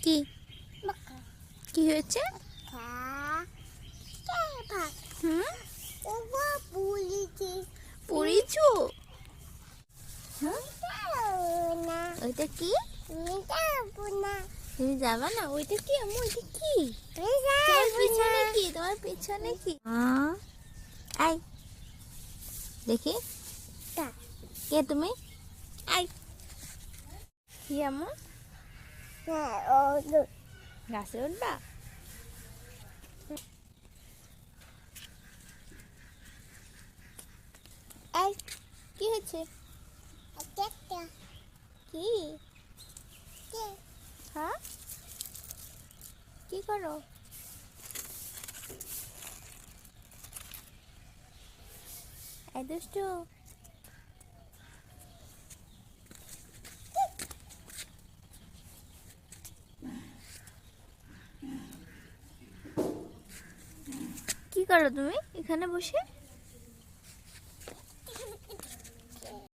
কি কি হয়েছে? পড়েছো? ওইটা কি? তুমি যাবা না? ওইটা কি আম্মু? ওইটা কি? তোমার পিছনে কি? তোমার পিছনে কি? আই দেখি কে তুমি? আই কি আম্মু? গাছে উঠবা? আই কি হয়েছে? কি হ্যাঁ কি করো? এই দুষ্টু কি করো তুমি এখানে বসে?